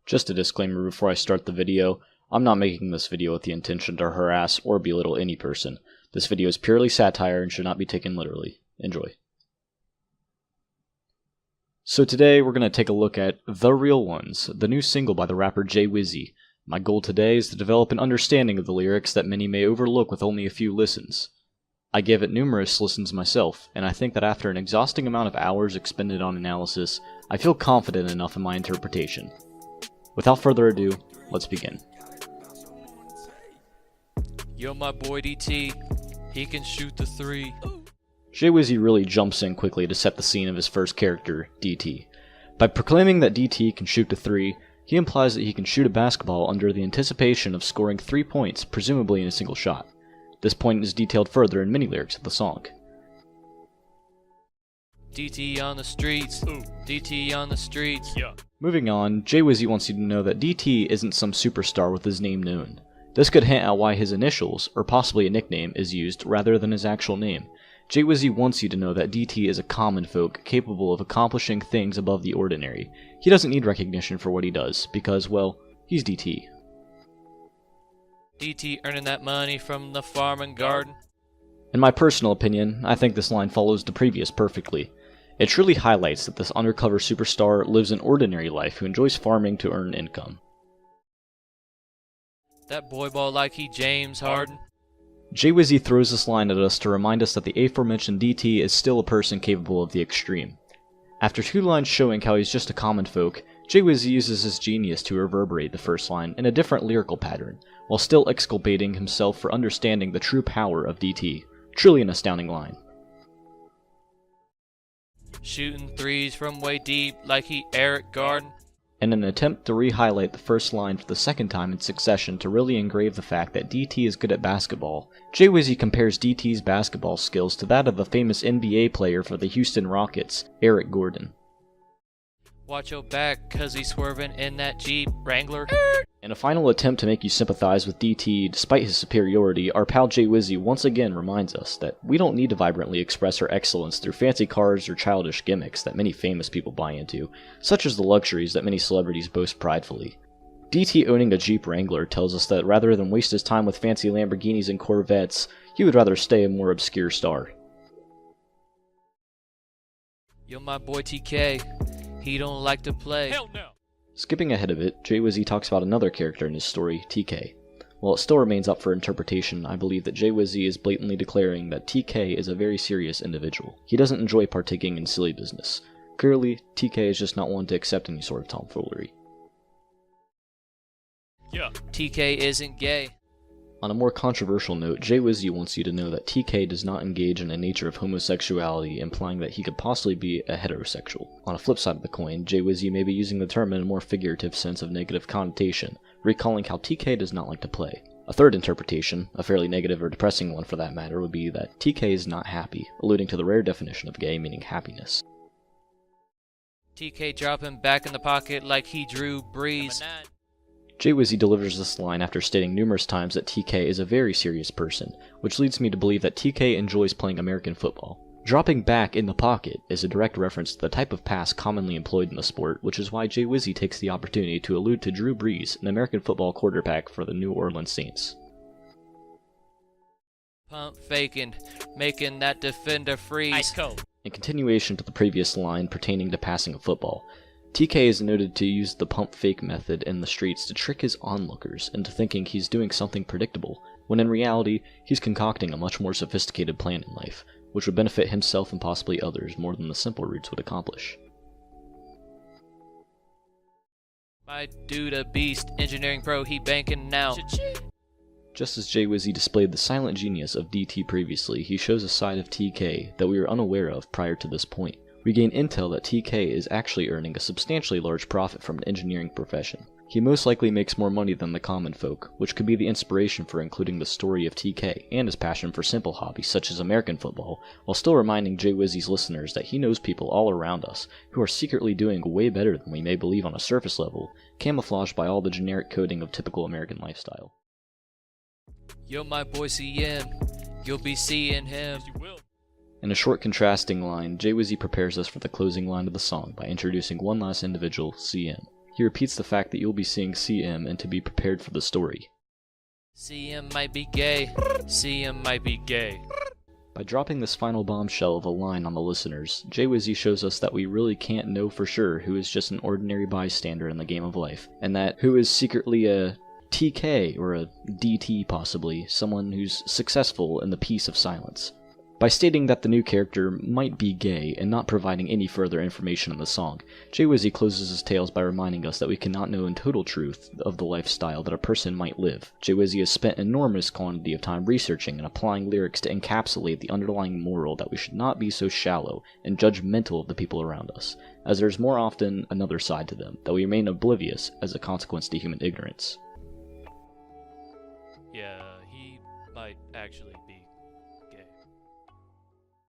Just a disclaimer before I start the video, I'm not making this video with the intention to harass or belittle any person. This video is purely satire and should not be taken literally. Enjoy. So today we're going to take a look at The Real Ones, the new single by the rapper J-Wizzy. My goal today is to develop an understanding of the lyrics that many may overlook with only a few listens. I gave it numerous listens myself, and I think that after an exhausting amount of hours expended on analysis, I feel confident enough in my interpretation. Without further ado, let's begin. Yo, my boy DT, he can shoot the three. J-Wizzy really jumps in quickly to set the scene of his first character, DT. By proclaiming that DT can shoot the three, he implies that he can shoot a basketball under the anticipation of scoring 3 points, presumably in a single shot. This point is detailed further in many lyrics of the song. DT on the streets, DT on the streets. Yeah. Moving on, J-Wizzy wants you to know that DT isn't some superstar with his name known. This could hint at why his initials, or possibly a nickname, is used rather than his actual name. J-Wizzy wants you to know that DT is a common folk capable of accomplishing things above the ordinary. He doesn't need recognition for what he does, because, well, he's DT. DT earning that money from the farm and garden. In my personal opinion, I think this line follows the previous perfectly. It truly highlights that this undercover superstar lives an ordinary life who enjoys farming to earn income. That boy ball like he James Harden. J-Wizzy throws this line at us to remind us that the aforementioned DT is still a person capable of the extreme. After 2 lines showing how he's just a common folk, J-Wizzy uses his genius to reverberate the first line in a different lyrical pattern, while still exculpating himself for understanding the true power of DT. Truly an astounding line. Shooting threes from way deep like he Eric Garden. In an attempt to re-highlight the first line for the second time in succession to really engrave the fact that DT is good at basketball, J-Wizzy compares DT's basketball skills to that of the famous NBA player for the Houston Rockets, Eric Gordon. Watch your back, cause he's swerving in that Jeep Wrangler. In a final attempt to make you sympathize with DT despite his superiority, our pal J-Wizzy once again reminds us that we don't need to vibrantly express our excellence through fancy cars or childish gimmicks that many famous people buy into, such as the luxuries that many celebrities boast pridefully. DT owning a Jeep Wrangler tells us that rather than waste his time with fancy Lamborghinis and Corvettes, he would rather stay a more obscure star. Yo, my boy TK, he don't like to play. Hell no. Skipping ahead of it, J-Wizzy talks about another character in his story, TK. While it still remains up for interpretation, I believe that J-Wizzy is blatantly declaring that TK is a very serious individual. He doesn't enjoy partaking in silly business. Clearly, TK is just not one to accept any sort of tomfoolery. Yeah. TK isn't gay. On a more controversial note, J-Wizzy wants you to know that TK does not engage in a nature of homosexuality, implying that he could possibly be a heterosexual. On a flip side of the coin, J-Wizzy may be using the term in a more figurative sense of negative connotation, recalling how TK does not like to play. A third interpretation, a fairly negative or depressing one for that matter, would be that TK is not happy, alluding to the rare definition of gay meaning happiness. TK dropping back in the pocket like he Drew Brees. J-Wizzy delivers this line after stating numerous times that TK is a very serious person, which leads me to believe that TK enjoys playing American football. Dropping back in the pocket is a direct reference to the type of pass commonly employed in the sport, which is why J-Wizzy takes the opportunity to allude to Drew Brees, an American football quarterback for the New Orleans Saints. Pump faking, making that defender freeze. Ice cold. In continuation to the previous line pertaining to passing a football, TK is noted to use the pump fake method in the streets to trick his onlookers into thinking he's doing something predictable, when in reality, he's concocting a much more sophisticated plan in life, which would benefit himself and possibly others more than the simple routes would accomplish. My dude a beast, engineering pro, he banking now. Just as J-Wizzy displayed the silent genius of DT previously, he shows a side of TK that we were unaware of prior to this point. We gain intel that TK is actually earning a substantially large profit from an engineering profession. He most likely makes more money than the common folk, which could be the inspiration for including the story of TK and his passion for simple hobbies such as American football, while still reminding J-Wizzy's listeners that he knows people all around us who are secretly doing way better than we may believe on a surface level, camouflaged by all the generic coding of typical American lifestyle. Yo, my boy CM, you'll be seeing him. In a short contrasting line, J-Wizzy prepares us for the closing line of the song by introducing one last individual, CM. He repeats the fact that you'll be seeing CM and to be prepared for the story. CM might be gay. CM might be gay. By dropping this final bombshell of a line on the listeners, J-Wizzy shows us that we really can't know for sure who is just an ordinary bystander in the game of life, and that who is secretly a TK or a DT possibly, someone who's successful in the peace of silence. By stating that the new character might be gay and not providing any further information in the song, J-Wizzy closes his tales by reminding us that we cannot know in total truth of the lifestyle that a person might live. J-Wizzy has spent an enormous quantity of time researching and applying lyrics to encapsulate the underlying moral that we should not be so shallow and judgmental of the people around us, as there's more often another side to them, that we remain oblivious as a consequence to human ignorance. Yeah, he might actually